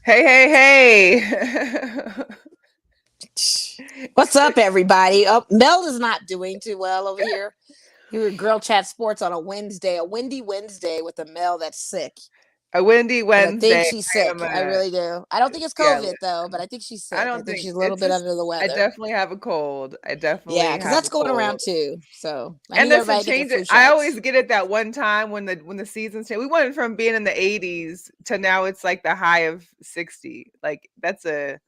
Hey, hey, What's hey. up, everybody? Mel is not doing too well over here. Here at Girl Chat Sports on a Wednesday, a windy Wednesday with a Mel that's sick. A windy Because I think Wednesday. she's I am sick. I really do. I don't think it's yeah, COVID, though, but I think she's I sick. I don't think think she's a little it's bit just under the I weather. definitely have a cold. I Yeah, definitely because have that's a going around cold. too. So I And need that's a everybody to get their change. flu I always shots. get it that one time when the seasons change. We went from being in the 80s to now it's like the high of 60. Like it's an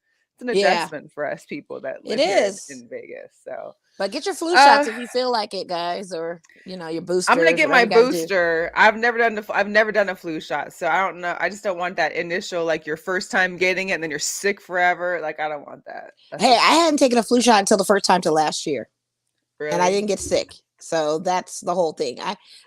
Yeah, adjustment for us people that it live here is. in Vegas. So But get your flu shots uh if you feel like it, guys, or, your I'm gonna boosters, get whatever my you got to do. booster. I've never done a flu shot, so I don't know. I just don't want that initial like your first time getting it and then you're sick forever. Like I don't want that. That's Hey, just I hadn't taken a flu shot until the first time till last year. And I really. didn't get sick. So that's the whole thing.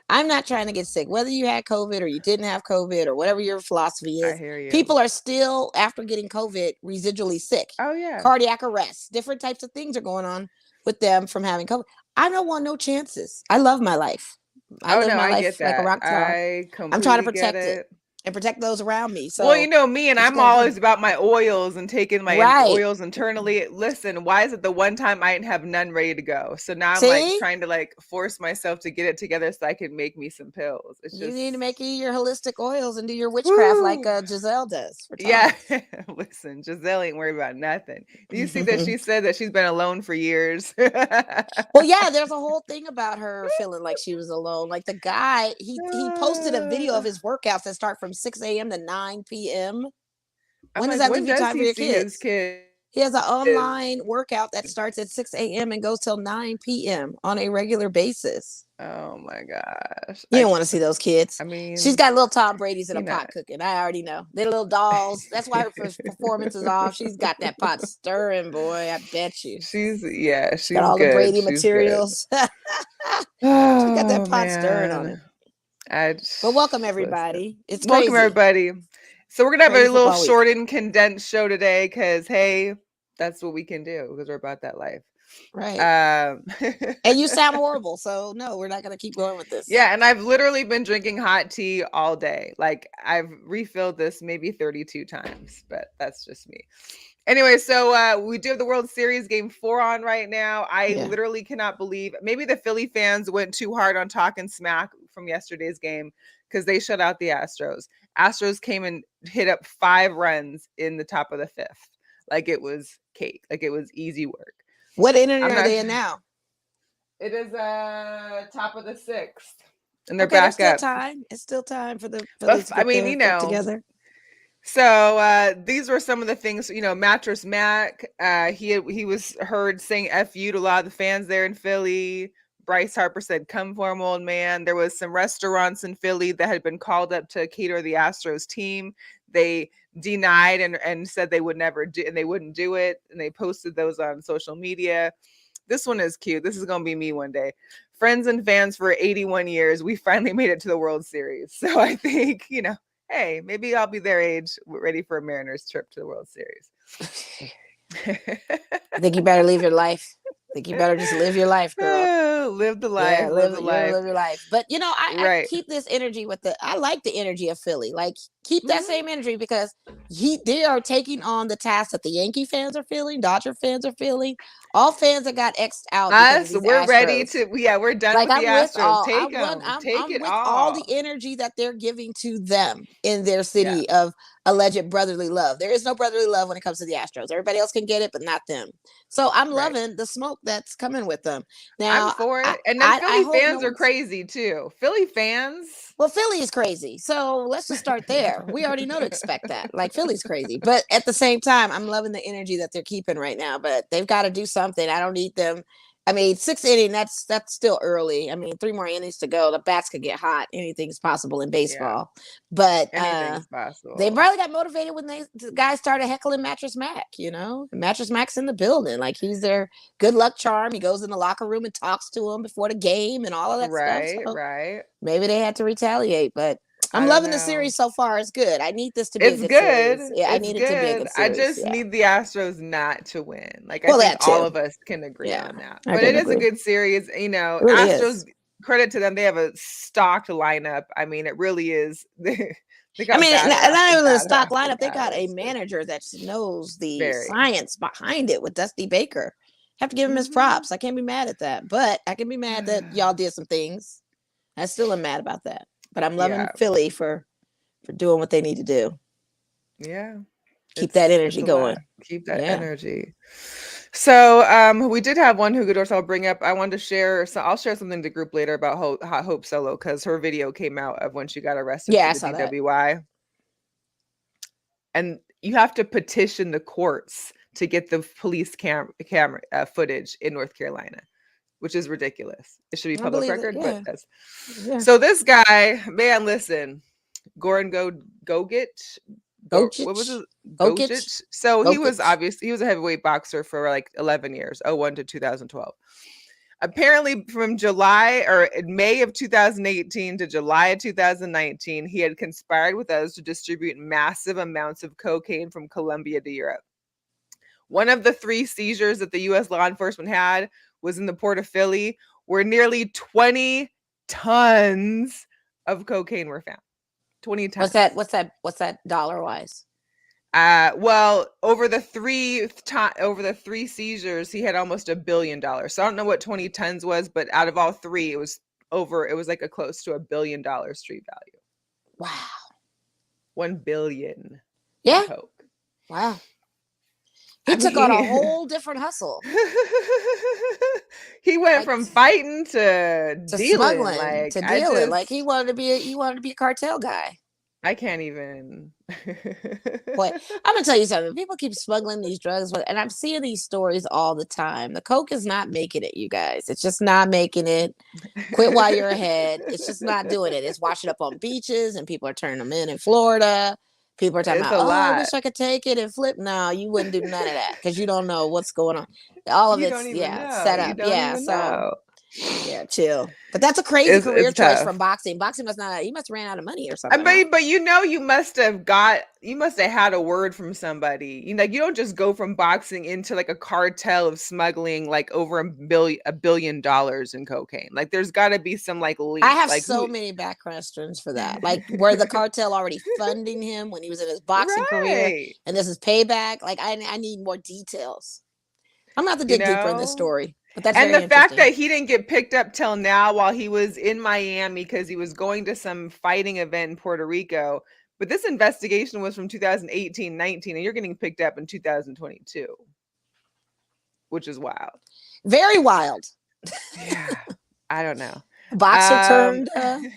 I'm not trying to get sick. Whether you had COVID or you didn't have COVID or whatever your philosophy I is, hear you. people are still after getting COVID residually sick. Oh yeah. Cardiac arrest, different types of things are going on with them from having COVID. I don't want no chances. I love my life. I Oh live no, my I life get like a that. rock star. I I'm trying to completely get protect it it. and protect those around me. Well, So me, and it's I'm going good. always about my oils and taking my Right. oils internally. Listen, why is it the one time I didn't have none ready to go? So now I'm like See? trying to like force myself to get it together so I can make me some pills. It's You just, need to make your holistic oils and do your witchcraft like whoo. Giselle does for Yeah, Thomas. listen, Giselle ain't worried about nothing. Do you see that she said that she's been alone for years? Well, yeah, there's a whole thing about her feeling like she was alone. Like the guy, he posted a video of his workouts that start from 6 a.m. to 9 p.m. I'm When does like, that when leave you does time for he your see his kids? kids? He has an online workout that starts at 6 a.m. and goes till 9 p.m. on a regular basis. Oh my gosh. You don't want to see those kids. I She's mean, got little Tom Brady's in a you know. pot cooking. I already know. They're little dolls. That's why her performance is off. She's got that pot stirring, boy. I bet you. She's got She's all the good. Brady She's good. materials. She's got that Oh pot stirring on it. man. I But welcome listen. everybody. It's Welcome crazy. everybody. So we're gonna have Crazy a little football week. shortened, condensed show today because hey, that's what we can do because we're about that life. Right. Um, And you sound horrible. So no, we're not gonna keep going with this. yeah, and I've literally been drinking hot tea all day. Like I've refilled this maybe 32 times, but that's just me. Anyway, so we do have the World Series game 4 on right now. I Yeah. literally cannot believe maybe the Philly fans went too hard on talking smack from yesterday's game because they shut out the Astros. Astros came and hit up 5 runs in the top of the fifth. Like it was cake. Like it was easy work. What inning I'm are not they in now? It is top of the sixth. And they're Okay, there's back still up. time. It's still time for the But Phillies to I get mean, their stuff together. so these were some of the things, Mattress Mac, he was heard saying F you to a lot of the fans there in Philly. Bryce Harper said, come for him, old man. There was some restaurants in Philly that had been called up to cater the Astros team. They denied and said they would never do and they wouldn't do it. And they posted those on social media. This one is cute. This is gonna be me one day. Friends and fans for 81 years, we finally made it to the World Series. So I think, hey, maybe I'll be their age, ready for a Mariners trip to the World Series. I think you better live your life. I think you better just live your life, girl. Live the Yeah, life, live live the you gotta life. live your life. But I Right. keep this energy with I like the energy of Philly. Like keep that Mhm. same energy because they are taking on the task that the Yankee fans are feeling, Dodger fans are feeling, all fans that got X'd out because of Us, these we're ready Astros. to, yeah, we're done Like with the I'm with Astros. all Take them, take I'm it with all the all. energy that they're giving to them in their Yeah. city of alleged brotherly love. There is no brotherly love when it comes to the Astros. Everybody else can get it, but not them. So I'm Right. loving the smoke that's coming with them. I'm Now for I it. And then I Philly hope no fans are one's crazy too. Philly fans. well, Philly is crazy. So let's just start there. We already know to expect that. Like Philly's crazy. But at the same time, I'm loving the energy that they're keeping right now. But they've got to do something. I don't need them. I mean, sixth inning, that's still early. I mean, 3 more innings to go. The bats could get hot. Anything's possible in Yeah. baseball. But Anything's they possible. probably got motivated when the guys started heckling Mattress Mac. Mattress Mac's in the building. Like he's their good luck charm. He goes in the locker room and talks to them before the game and all of that stuff. Right, So right. maybe they had to retaliate, but I'm I don't loving the know. series so far. It's good. I need this to be a It's good series. good. Yeah, I It's need it to be a good. good I series. just Yeah. need the Astros not to win. Like I Well, think that all too. of us can agree Yeah, on that. I But it can is a agree. It good series. really Astros, is. credit to them, they have a stocked lineup. I mean, it really is They I got mean, badass not and even the stock badass and lineup. They got a badass. manager that knows the Very. science behind it with Dusty Baker. Have to give him his Mhm. props. I can't be mad at that, but I can be mad that y'all did some things. I still am mad about that, but I'm loving Yeah. Philly for doing what they need to do. Yeah. Keep that It's energy a lot. going. Keep that Yeah. energy. So, we did have one Jugadores I'll bring up. I wanted to share, so I'll share something to group later about Hope Solo because her video came out of when she got arrested Yeah, for I the saw that. DWI, and you have to petition the courts to get the police camera footage in North Carolina, which is ridiculous. It should be I public believe it. record, but Yeah. that's Yeah. so. This guy, man, listen, Goran Gogic, what was Gochich. it? Gokic. Gogic. So Gokic. he was a heavyweight boxer for like 11 years, 01 to 2012. Apparently, from July or May of 2018 to July of 2019, he had conspired with others to distribute massive amounts of cocaine from Colombia to Europe. One of the 3 seizures that the U.S. law enforcement had was in the port of Philly, where nearly 20 tons of cocaine were found. 20 What's that? tons. What's that dollar wise? Well, over the 3 seizures, he had almost $1 billion. So I don't know what 20 tons was, but out of all three, it was like a close to $1 billion street value. Wow. 1 billion in Yeah. coke. Wow. I He took on a mean, whole different hustle. he went Like from fighting to to dealing. smuggling, Like to dealing. Like he wanted to be a cartel guy. I can't even. Boy, I'm gonna tell you something. People keep smuggling these drugs, and I'm seeing these stories all the time. The coke is not making it, you guys. It's just not making it. Quit while you're ahead. It's just not doing it. It's washing up on beaches, and people are turning them in Florida. People are talking It's about, a oh, I lot. wish I could take it and flip. No, you wouldn't do none of that because you don't know what's going on. All of You it's don't even yeah, know. set You up. don't Yeah, even so know. yeah, chill. But that's a crazy career It's choice from tough. boxing. Boxing must not. He must have ran out of money or something, huh? But you must have had a word from somebody. Like you don't just go from boxing into like a cartel of smuggling like over $1 billion in cocaine. Like there's got to be some like I link. have Like who? so many background stories for that. Like where the cartel already funding him when he was in his boxing career, Right. and this is payback. Like I need more details. I'm gonna have to You dig deeper in this know. story, but that's And very the fact interesting. that he didn't get picked up till now while he was in Miami because he was going to some fighting event in Puerto Rico. But this investigation was from 2018-19, and you're getting picked up in 2022, which is wild. Very wild. Yeah. I don't know. Boxer Um turned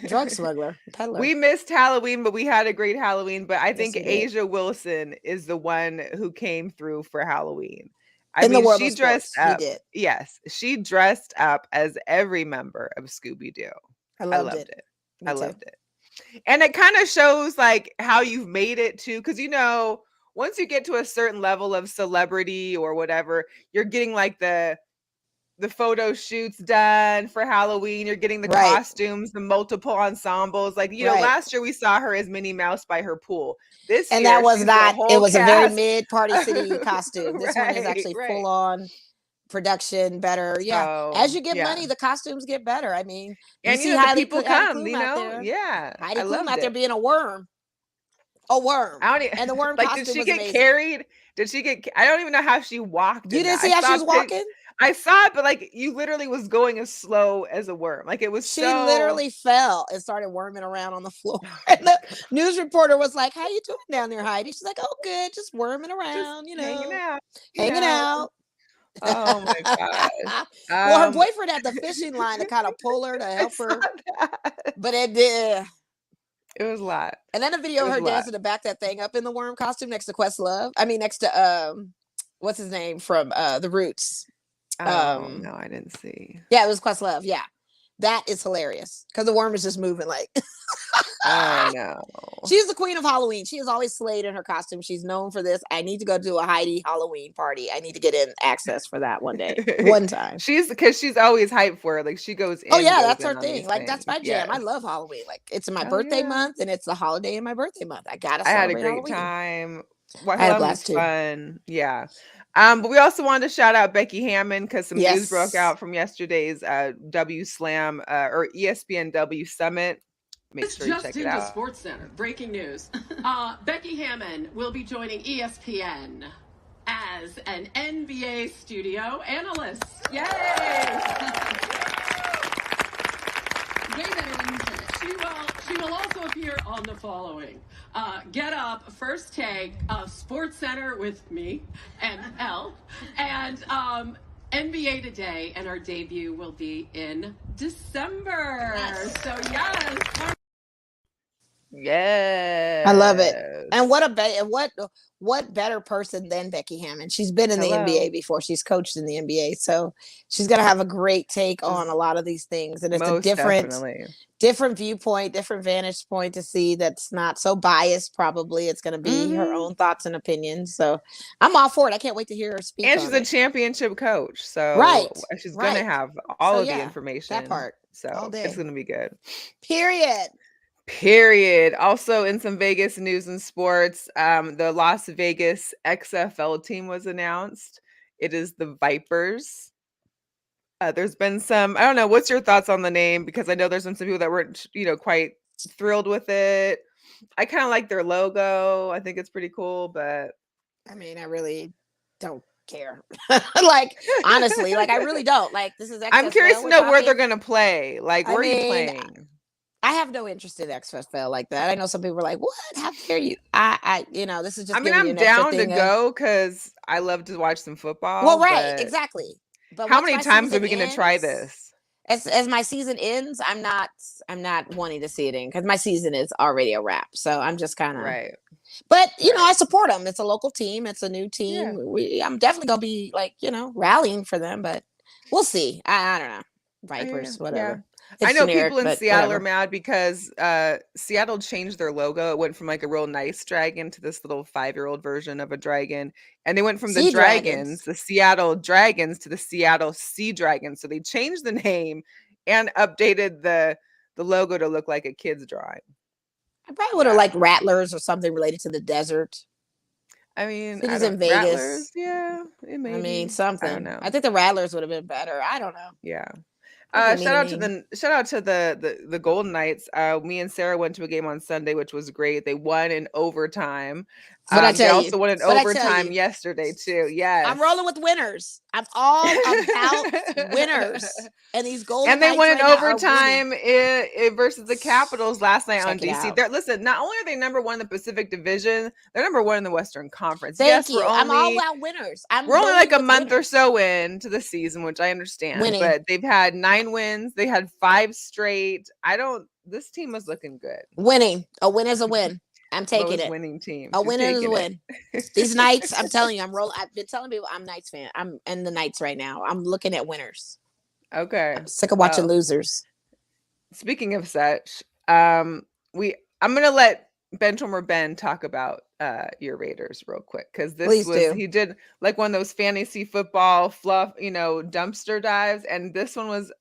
drug smuggler, peddler. we missed Halloween, but we had a great Halloween. But I Yes, think we did. Asia Wilson is the one who came through for Halloween. I In the mean, world she of dressed sports, he up. did. Yes, she dressed up as every member of Scooby Doo. I I loved loved it. it. Me I too. loved it. And it kind of shows like how you've made it too, because once you get to a certain level of celebrity or whatever, you're getting like the photo shoots done for Halloween. You're getting the Right, costumes, the multiple ensembles. Like, right. last year we saw her as Minnie Mouse by her pool. This And that year was she's the not. It whole was a very cast. mid Party City costume. This one is Right, actually right. full on production, better. Yeah. As So, you get yeah. money, the costumes get better. I mean, you And see the people Heidi come, Klum out there. Yeah. Heidi I Klum loved out there it. being a worm. A worm. I don't even, And the worm like, did costume she was get amazing. carried? I don't even know how she walked You in didn't that. see how she was walking? I saw it, but like you literally was going as slow as a worm. Like it was She so. literally fell and started worming around on the floor. Oh And my the God. news reporter was like, "How you doing down there, Heidi?" She's like, "Oh, good, just worming Just around, hanging out, you hanging know. out." Oh my gosh. Well, her Um, boyfriend had the fishing line to kind of pull her to I help saw her, that. but it did. It was a lot. And then a video It of was her a lot. dancing to back that thing up in the worm costume next to Questlove. I mean, next to what's his name from The Roots? Oh Um, no, I didn't see. yeah, it was Questlove. Yeah, that is hilarious because the worm is just moving like. Oh no. She's the queen of Halloween. She is always slayed in her costume. She's known for this. I need to go do a Heidi Halloween party. I need to get in access for that one day, one time. She's always hyped for it. Like she Oh yeah, goes that's in her on thing. these Like that's things. my jam. I Yes. love Halloween. Like it's my Oh birthday yeah. month, and it's the holiday in my birthday month. I gotta I had a celebrate great Halloween. time. I had a Halloween was blast too. fun. Yeah. But we also wanted to shout out Becky Hammond because some news broke Yes. out from yesterday's W Slam or ESPN W Summit. make sure you check it out. Sports Center. Breaking news. Becky Hammon will be joining ESPN as an NBA studio analyst. Yay! Way better than you said. She will also appear on the following. Get Up, First Take, Sports Center with me and Elle, and NBA Today, and our debut will be in December. Yes. So yes. Yeah, I love it. And what better person than Becky Hammon? She's been in the NBA before. She's coached in the NBA, so she's gonna have a great take on a lot of these things. And it's a different viewpoint, different vantage point to see that's not so biased. Probably it's gonna be her own thoughts and opinions. So I'm all for it. I can't wait to hear her speak. And she's a championship coach, so she's gonna have all of the information. That part. So it's gonna be good. Period. Also, in some Vegas news and sports, the Las Vegas XFL team was announced. It is the Vipers. There's been some, I don't know, what's your thoughts on the name? Because I know there's been some people that weren't, quite thrilled with it. I kind of like their logo. I think it's pretty cool, but I mean, I really don't care. Like, honestly, I really don't. Like, this is XFL. I'm curious to know where they're going to play. Like, where are you playing? I have no interest in XFL like that. I know some people are like, "What? How dare you?" This is just. I mean, I'm down to go because I love to watch some football. Well, right, exactly. But how many times are we going to try this? As my season ends, I'm not wanting to see it in because my season is already a wrap. So I'm just kind of right. But I support them. It's a local team. It's a new team. Yeah. I'm definitely gonna be rallying for them. But we'll see. I don't know. Vipers, whatever. Yeah. I know people in Seattle are mad because Seattle changed their logo. It went from like a real nice dragon to this little 5-year-old version of a dragon. And they went from the dragons, the Seattle Dragons, to the Seattle Sea Dragons. So they changed the name and updated the logo to look like a kid's drawing. I probably would have liked Rattlers or something related to the desert. I mean, cities in Vegas. Rattlers, yeah, it may be. Something. I don't know. I think the Rattlers would have been better. I don't know. Yeah. Shout out to the Golden Knights. Me and Sarah went to a game on Sunday, which was great. They won in overtime. They also won in overtime yesterday too. Yes, I'm rolling with winners. I'm all about winners. And these Golden Knights, and they won in overtime versus the Capitals last night on DC. Listen, not only are they number one in the Pacific Division, they're number one in the Western Conference. Thank you. I'm all about winners. We're only like a month or so into the season, which I understand. Winning. But they've had 9 wins. They had 5 straight. This team is looking good. Winning. A win is a win. I'm taking it. Winning team. A win is a win. These Knights, I'm telling you, I've been telling people I'm Knights fan. I'm in the Knights right now. I'm looking at winners. Okay. I'm sick of watching losers. Speaking of such, I'm gonna let Ben talk about your Raiders real quick, because he did like one of those fantasy football fluff, dumpster dives, and this one was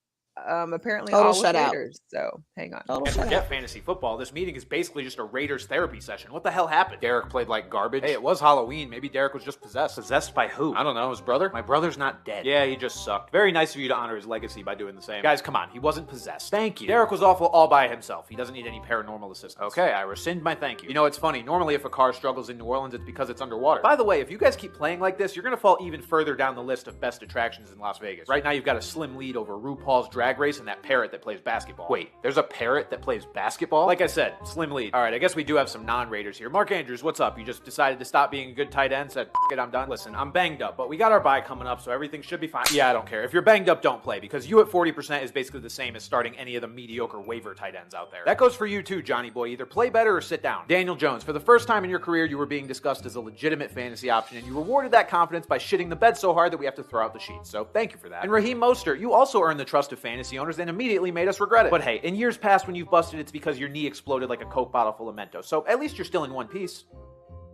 apparently total all with Raiders. So hang on. And forget fantasy football. This meeting is basically just a Raiders therapy session. What the hell happened? Derek played like garbage. Hey, it was Halloween. Maybe Derek was just possessed. Possessed by who? I don't know. His brother? My brother's not dead. Yeah, he just sucked. Very nice of you to honor his legacy by doing the same. Guys, come on. He wasn't possessed. Thank you. Derek was awful all by himself. He doesn't need any paranormal assistance. Okay, I rescind my thank you. You know, it's funny. Normally, if a car struggles in New Orleans, it's because it's underwater. By the way, if you guys keep playing like this, you're gonna fall even further down the list of best attractions in Las Vegas. Right now, you've got a slim lead over RuPaul's Drag Race and that parrot that plays basketball. Wait, there's a parrot that plays basketball? Like I said, slim lead. All right, I guess we do have some non-Raiders here. Mark Andrews, what's up? You just decided to stop being a good tight end, said, F it, I'm done. Listen, I'm banged up, but we got our bye coming up, so everything should be fine. Yeah, I don't care. If you're banged up, don't play, because you at 40% is basically the same as starting any of the mediocre waiver tight ends out there. That goes for you too, Johnny boy. Either play better or sit down. Daniel Jones, for the first time in your career, you were being discussed as a legitimate fantasy option, and you rewarded that confidence by shitting the bed so hard that we have to throw out the sheets, so thank you for that. And Raheem Mostert, you also earned the trust of fantasy owners and immediately made us regret it. But hey, in years past when you've busted, it's because your knee exploded like a Coke bottle full of Mentos. So at least you're still in one piece.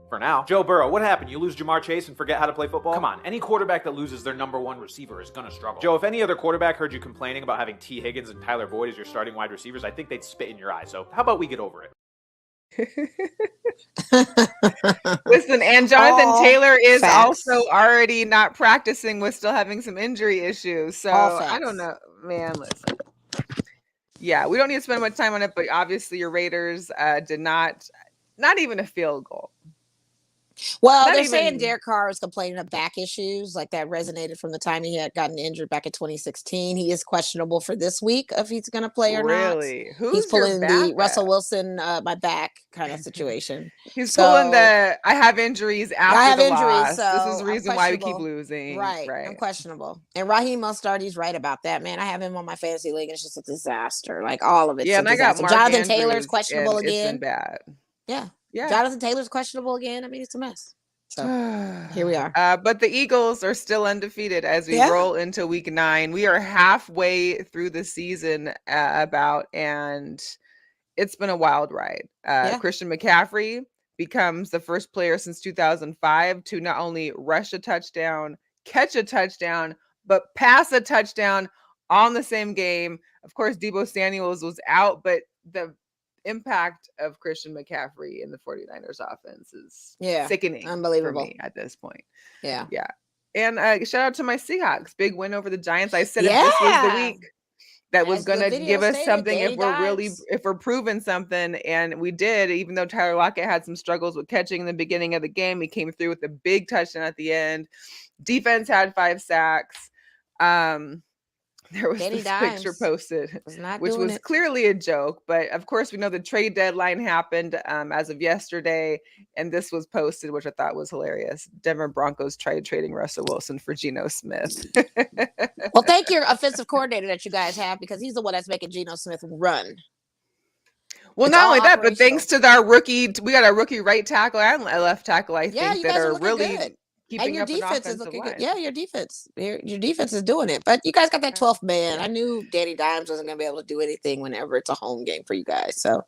For now. Joe Burrow, what happened? You lose Jamar Chase and forget how to play football? Come on, any quarterback that loses their number one receiver is gonna struggle. Joe, if any other quarterback heard you complaining about having T. Higgins and Tyler Boyd as your starting wide receivers, I think they'd spit in your eye. So how about we get over it? Listen, and Jonathan Taylor is also already not practicing with still having some injury issues. So I don't know, man. Listen, Yeah, we don't need to spend much time on it, but obviously your Raiders did not even a field goal. Well, Not they're saying even Derek Carr was complaining of back issues, like that resonated from the time he had gotten injured back in 2016. He is questionable for this week if he's going to play or not. really. He's Who's your pulling the backup? Russell Wilson, my back kind of situation. He's pulling So the I have injuries I after have the injuries, loss. This is so the I'm reason why we keep questionable. losing. Right. I'm questionable. And Raheem Mostert, he's right about that, man. I have him on my fantasy league. It's just a disaster. Like all of it's Yeah, a and I got disaster. Mark Jonathan Taylor's Andrews, questionable and it's been again. bad. Yeah. Yeah. Jonathan Taylor's questionable again. I mean, it's a mess. So here we are. But the Eagles are still undefeated as we roll into week 9. We are halfway through the season and it's been a wild ride. Christian McCaffrey becomes the first player since 2005 to not only rush a touchdown, catch a touchdown, but pass a touchdown on the same game. Of course, Deebo Samuels was out, but the impact of Christian McCaffrey in the 49ers offense is sickening, unbelievable for me at this point. Yeah. And shout out to my Seahawks. Big win over the Giants. I said if this was the week that was going to give us something, if we're proving something, and we did, even though Tyler Lockett had some struggles with catching in the beginning of the game, he came through with a big touchdown at the end. Defense had 5 sacks. There was this picture posted, which was clearly a joke, but of course we know the trade deadline happened as of yesterday, and this was posted, which I thought was hilarious. Denver Broncos tried trading Russell Wilson for Geno Smith. Well, thank your offensive coordinator that you guys have, because he's the one that's making Geno Smith run. Well, not only that, but thanks to our rookie, we got a rookie right tackle and a left tackle, I think, that are really good. keeping and your up defense is looking line. good. Yeah, your defense is doing it. But you guys got that 12th man. I knew Danny Dimes wasn't going to be able to do anything whenever it's a home game for you guys. So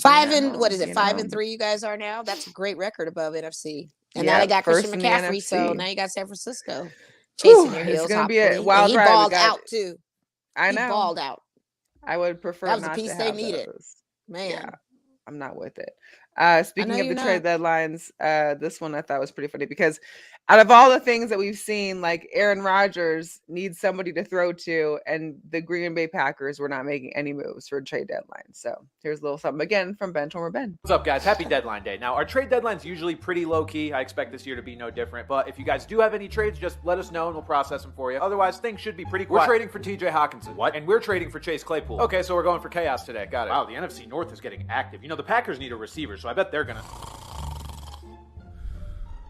5-3 you guys are now. That's a great record above NFC. And now they got Christian McCaffrey, so now you got San Francisco chasing your heels. It's going to be a wild ride. He balled out too. I know. He balled out. I would prefer that was not the piece to they have needed. those. Man. Yeah, I'm not with it. Speaking of the trade deadlines, this one I thought was pretty funny because out of all the things that we've seen, like Aaron Rodgers needs somebody to throw to, and the Green Bay Packers were not making any moves for a trade deadline. So here's a little something again from Benchwarmer Ben. What's up, guys? Happy deadline day. Now, our trade deadline's usually pretty low-key. I expect this year to be no different. But if you guys do have any trades, just let us know and we'll process them for you. Otherwise, things should be pretty quiet. We're trading for TJ Hawkinson. What? And we're trading for Chase Claypool. Okay, so we're going for chaos today. Got it. Wow, the NFC North is getting active. You know, the Packers need a receiver, so I bet they're gonna...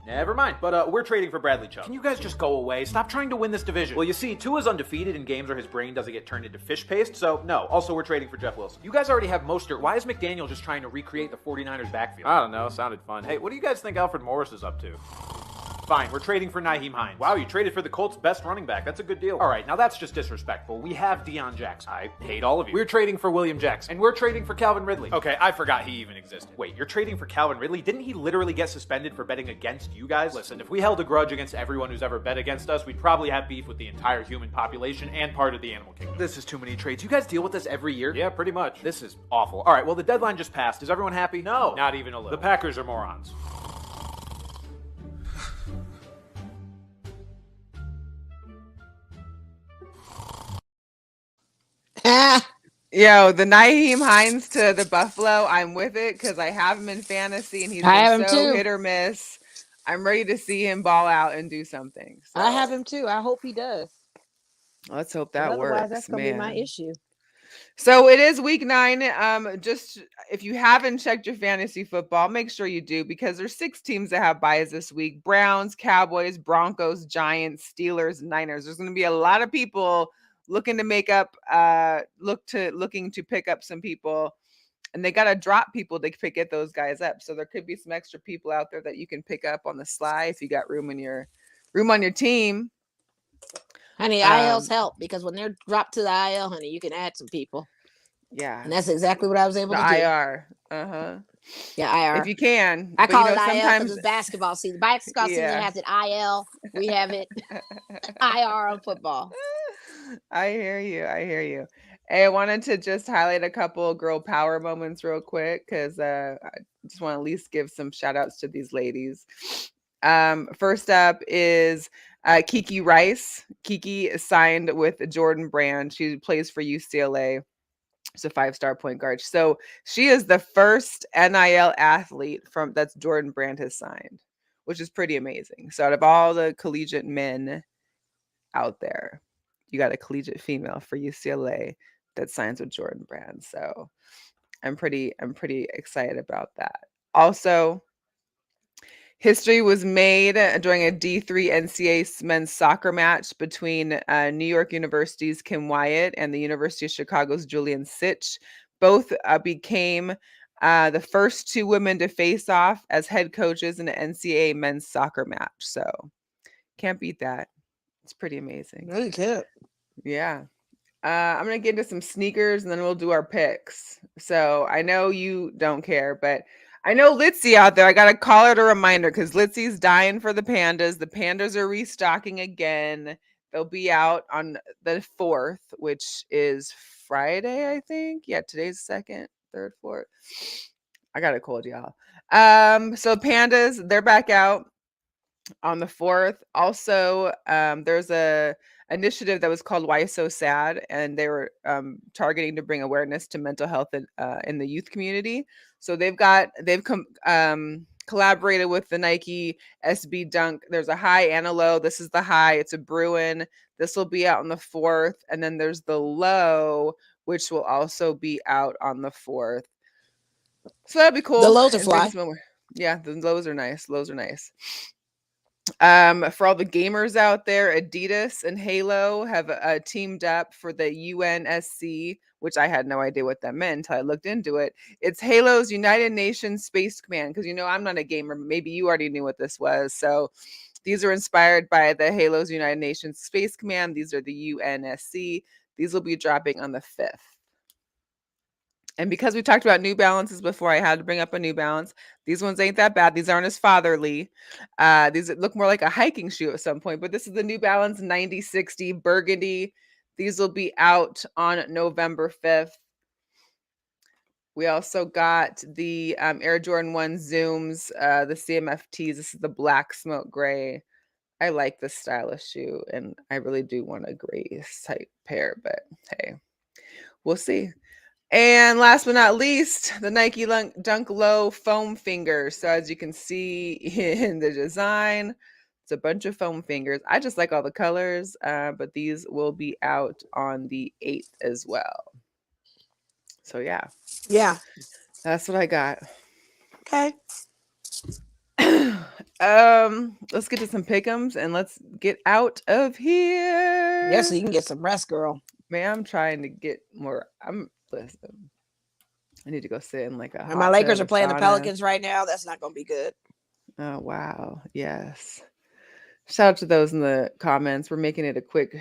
Never mind, but we're trading for Bradley Chubb. Can you guys just go away? Stop trying to win this division. Well, you see, Tua's undefeated in games where his brain doesn't get turned into fish paste, so no. Also, we're trading for Jeff Wilson. You guys already have Mostert. Why is McDaniel just trying to recreate the 49ers backfield? I don't know, sounded fun. Hey, what do you guys think Alfred Morris is up to? Fine, we're trading for Nyheim Hines. Wow, you traded for the Colts' best running back. That's a good deal. All right, now that's just disrespectful. We have Deion Jackson. I hate all of you. We're trading for William Jackson. And we're trading for Calvin Ridley. Okay, I forgot he even existed. Wait, you're trading for Calvin Ridley? Didn't he literally get suspended for betting against you guys? Listen, if we held a grudge against everyone who's ever bet against us, we'd probably have beef with the entire human population and part of the animal kingdom. This is too many trades. You guys deal with this every year? Yeah, pretty much. This is awful. All right, well, the deadline just passed. Is everyone happy? No. Not even a little. The Packers are morons. Yo, the Nyheim Hines to the Buffalo, I'm with it because I have him in fantasy and he's been so hit or miss. I'm ready to see him ball out and do something. So. I have him too. I hope he does. Let's hope that works. Otherwise, that's gonna be my issue. So it is week 9. Just if you haven't checked your fantasy football, make sure you do because there's 6 teams that have buys this week: Browns, Cowboys, Broncos, Giants, Steelers, Niners. There's going to be a lot of people looking to make up, looking to pick up some people, and they got to drop people to get those guys up. So there could be some extra people out there that you can pick up on the sly if you got room on your team. Honey, ILs help because when they're dropped to the IL, honey, you can add some people. Yeah, and that's exactly what I was able to do. IR, yeah, IR if you can. I call it IL because it's basketball season. Basketball season has it IL. We have it IR on football. I hear you. Hey, I wanted to just highlight a couple girl power moments real quick because I just want to at least give some shout outs to these ladies. First up is Kiki Rice. Kiki signed with Jordan Brand. She plays for UCLA. She's a 5-star point guard. So she is the first NIL athlete from that's Jordan Brand has signed, which is pretty amazing. So out of all the collegiate men out there, you got a collegiate female for UCLA that signs with Jordan Brand. So I'm pretty excited about that. Also, history was made during a D3 NCAA men's soccer match between New York University's Kim Wyatt and the University of Chicago's Julian Sitch. Both became the first two women to face off as head coaches in an NCAA men's soccer match. So can't beat that. It's pretty amazing. Really cute. Yeah. I'm going to get into some sneakers and then we'll do our picks. So I know you don't care, but I know Litzy out there. I got to call it a reminder because Litzy's dying for the Pandas. The Pandas are restocking again. They'll be out on the 4th, which is Friday, I think. Yeah, today's 2nd, 3rd, 4th. I got a cold, y'all. So Pandas, they're back out on the 4th. Also, there's a initiative that was called Why So Sad, and they were targeting to bring awareness to mental health in the youth community. So they've collaborated with the Nike SB Dunk. There's a high and a low. This is the high. It's a Bruin. This will be out on the 4th, and then there's the low, which will also be out on the 4th. So that'd be cool. The lows are fly. Yeah, the lows are nice. Lows are nice. For all the gamers out there, Adidas and Halo have teamed up for the UNSC, which I had no idea what that meant until I looked into it. It's Halo's United Nations Space Command, because I'm not a gamer. Maybe you already knew what this was. So these are inspired by the Halo's United Nations Space Command. These are the UNSC. These will be dropping on the 5th. And because we talked about New Balances before, I had to bring up a New Balance. These ones ain't that bad. These aren't as fatherly. These look more like a hiking shoe at some point. But this is the New Balance 9060 Burgundy. These will be out on November 5th. We also got the Air Jordan 1 Zooms, the CMFTs. This is the black smoke gray. I like this stylish shoe, and I really do want a gray type pair. But hey, we'll see. And last but not least, the Nike Dunk Low foam fingers. So as you can see in the design, it's a bunch of foam fingers. I just like all the colors, but these will be out on the 8th as well. So yeah, that's what I got. Okay. Let's get to some pick'ems and let's get out of here. Yeah, so you can get some rest, girl. Man, I'm trying to get more. Listen, I need to go sit in like a. And my Lakers are playing the Pelicans right now. That's not going to be good. Oh wow! Yes. Shout out to those in the comments. We're making it a quick.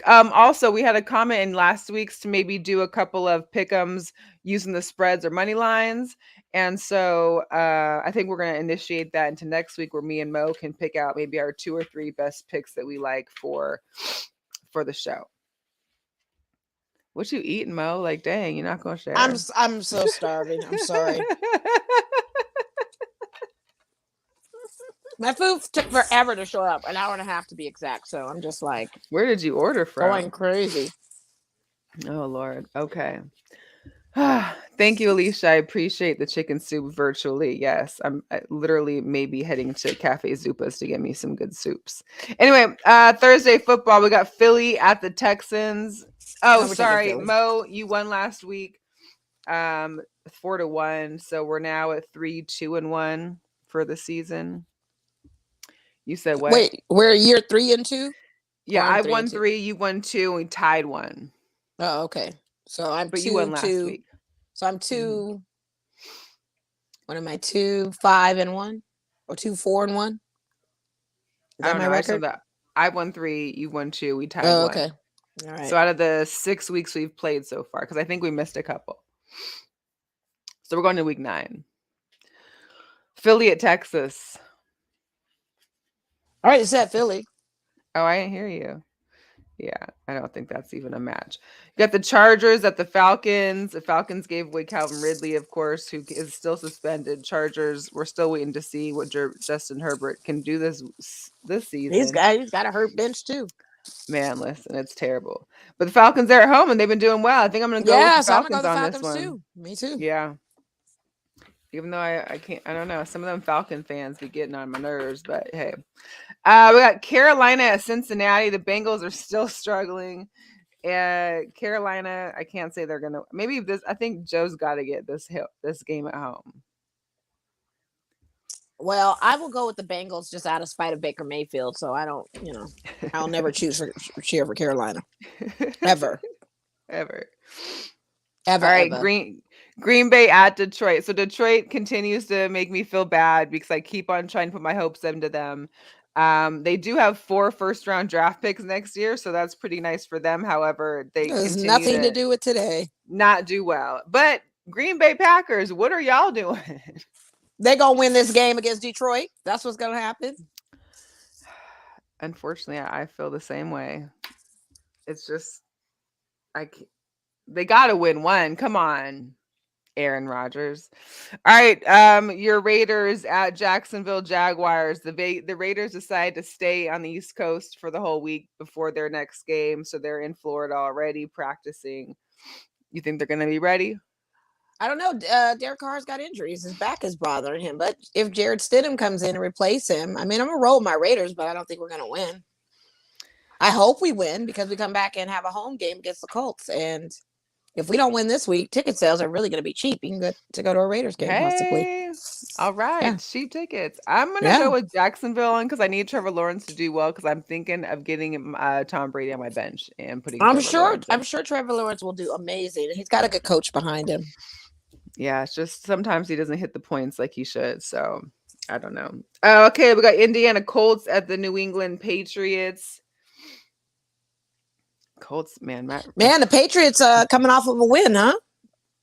Also, we had a comment in last week's to maybe do a couple of pick'ems using the spreads or money lines, and so I think we're going to initiate that into next week, where me and Mo can pick out maybe our 2 or 3 best picks that we like for the show. What you eating, Mo? Like, dang, you're not gonna share. I'm so starving. I'm sorry. My food took forever to show up, an hour and a half to be exact. So I'm just like, where did you order from? Going crazy. Oh Lord. Okay. Thank you, Alicia. I appreciate the chicken soup virtually. Yes, I'm literally maybe heading to Cafe Zupas to get me some good soups. Anyway, Thursday football. We got Philly at the Texans. Oh, sorry, Mo, you won last week. 4-1. So we're now at 3-2-1 for the season. You said what? Wait, we're year 3 and 2? Yeah, I won 3, you won 2, and we tied 1. Oh, okay. So I'm but 2, you won last week. So I'm 2. What am I? 2-5-1 or 2-4-1? Is that my record? I won 3, you won 2, we tied 1. Okay. All right. So out of the 6 weeks we've played so far, because I think we missed a couple. So we're going to week 9. Philly at Texas. All right, it's at Philly. Oh, I didn't hear you. Yeah, I don't think that's even a match. You got the Chargers at the Falcons. The Falcons gave away Calvin Ridley, of course, who is still suspended. Chargers, we're still waiting to see what Justin Herbert can do this season. He's got a hurt bench too. Man, listen, it's terrible. But the Falcons are at home and they've been doing well. I think I'm going to go with Yeah, the so I'm gonna go Falcons the on this Falcons one. too. Me too. Yeah. Even though I can't, I don't know. Some of them Falcon fans be getting on my nerves, but hey. We got Carolina at Cincinnati. The Bengals are still struggling. Carolina, I can't say they're gonna. Maybe this. I think Joe's got to get this game at home. Well, I will go with the Bengals just out of spite of Baker Mayfield. So I don't, I'll never cheer for Carolina ever. Ever. All right, ever. Green Bay at Detroit. So Detroit continues to make me feel bad because I keep on trying to put my hopes into them. They do have 4 first-round draft picks next year, so that's pretty nice for them. However, they There's continue nothing to do with today. Not do well. But Green Bay Packers, what are y'all doing? They're gonna win this game against Detroit. That's what's gonna happen. Unfortunately, I feel the same way. It's just they got to win one. Come on, Aaron Rodgers. All right, your Raiders at Jacksonville Jaguars. The Raiders decide to stay on the East Coast for the whole week before their next game, so they're in Florida already practicing. You think they're going to be ready? I don't know. Derek Carr's got injuries. His back is bothering him. But if Jared Stidham comes in and replace him, I mean, I'm going to roll my Raiders, but I don't think we're going to win. I hope we win because we come back and have a home game against the Colts. And if we don't win this week, ticket sales are really going to be cheap. You can go to a Raiders game, possibly. All right, cheap tickets. I'm going to go with Jacksonville on because I need Trevor Lawrence to do well because I'm thinking of getting Tom Brady on my bench and putting I'm sure Trevor Lawrence will do amazing. He's got a good coach behind him. Yeah, it's just sometimes he doesn't hit the points like he should. So I don't know. Okay, we got Indiana Colts at the New England Patriots. Colts, man, the Patriots coming off of a win, huh?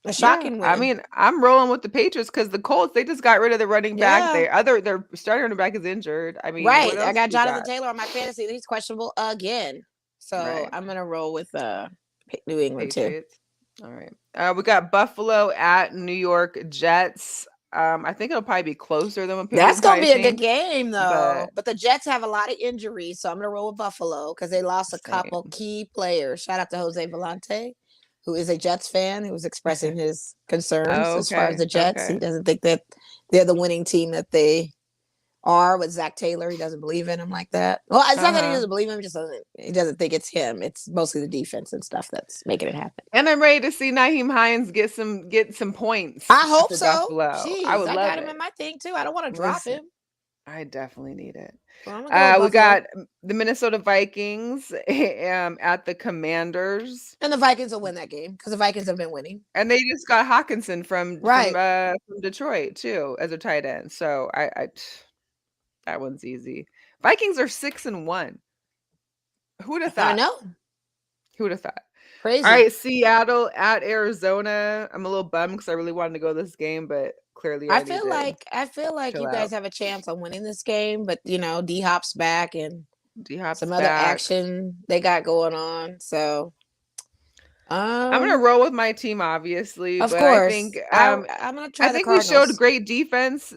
A shocking win. I mean, I'm rolling with the Patriots because the Colts, they just got rid of the running back. Their starting running back is injured. I mean, right. I got Jonathan Taylor on my fantasy. He's questionable again. So I'm gonna roll with New England Patriots. Too. All right. We got Buffalo at New York Jets. I think it'll probably be closer than what people That's gonna be a good game though. But the Jets have a lot of injuries, so I'm gonna roll with Buffalo because they lost a couple key players. Shout out to Jose Volante, who is a Jets fan, who was expressing his concerns as far as the Jets. He doesn't think that they're the winning team that they are with Zach Taylor. He doesn't believe in him like that. Well, it's not that he doesn't believe in him, he doesn't think it's him. It's mostly the defense and stuff that's making it happen. And I'm ready to see Nyheim Hines get some points. I hope so. Jeez, I would love got him in my thing too. I don't want to drop him. I definitely need it. Well, we got the Minnesota Vikings at the Commanders. And the Vikings will win that game because the Vikings have been winning. And they just got Hawkinson from Detroit too as a tight end. So I that one's easy. Vikings are 6-1. Who would have thought? I know. Who would have thought? Crazy. All right, Seattle at Arizona. I'm a little bummed because I really wanted to go this game, but clearly I feel like you guys have a chance on winning this game, but D Hop's back and some other action they got going on. So I'm gonna roll with my team, obviously. Of but course, I think I'm gonna try. I think we showed great defense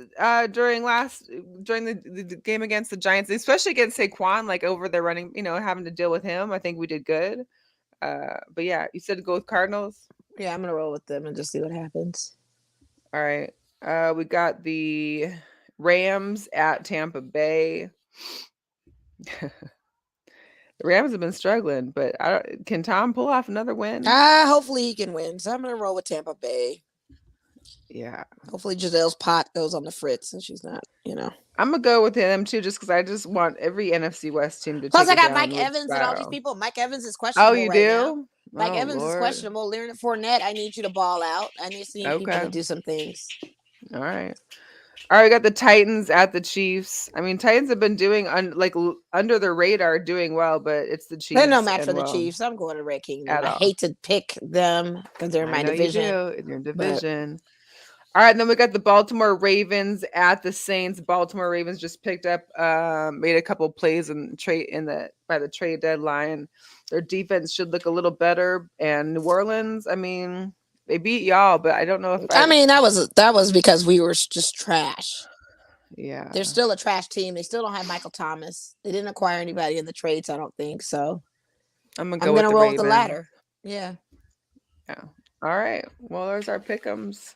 during the game against the Giants, especially against Saquon, like over their running, having to deal with him. I think we did good. But yeah, you said to go with Cardinals. Yeah, I'm gonna roll with them and just see what happens. All right. We got the Rams at Tampa Bay. The Rams have been struggling, but can Tom pull off another win? Hopefully he can win. So I'm going to roll with Tampa Bay. Yeah. Hopefully Giselle's pot goes on the fritz and she's not, I'm going to go with him too, just because I just want every NFC West team to Plus, take I got Mike Evans and all these people. Mike Evans is questionable. Oh, you do? Mike Evans is questionable. Leonard Fournette, I need you to ball out. I need people to do some things. All right. All right, we got the Titans at the Chiefs. I mean, Titans have been doing under the radar, doing well, but it's the Chiefs. They're no match for the Chiefs. I'm going to Red Kingdom. I hate to pick them because they're in my division. You do. In your division. All right, and then we got the Baltimore Ravens at the Saints. Baltimore Ravens just picked up, made a couple plays by the trade deadline. Their defense should look a little better. And New Orleans, I mean, they beat y'all, but I don't know if that was because we were just trash. Yeah. They're still a trash team. They still don't have Michael Thomas. They didn't acquire anybody in the trades, I don't think. So I'm gonna I'm go with gonna the roll with the Ravens. latter. Yeah. Yeah. All right. Well, there's our pick'ems.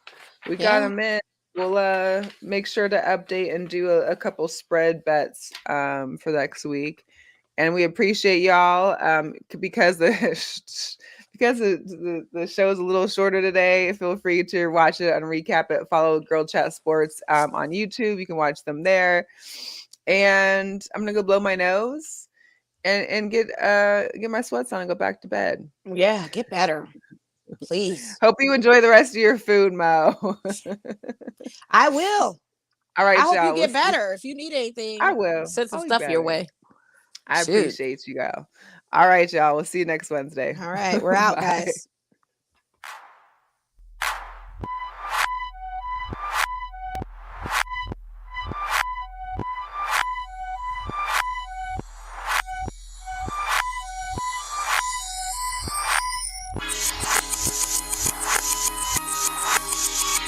We got Yeah. them in. We'll make sure to update and do a couple spread bets for next week. And we appreciate y'all because the because the show is a little shorter today. Feel free to watch it and recap it. Follow Girl Chat Sports on YouTube. You can watch them there. And I'm gonna go blow my nose and get my sweats on and go back to bed. Yeah. Get better, please. Hope you enjoy the rest of your food, Mo. I will. All right, I hope y'all. you get better. If you need anything, I will. send some I'll be stuff your better. way. I Shoot. appreciate you, girl. All right, y'all. We'll see you next Wednesday. All right. We're out, Bye. guys.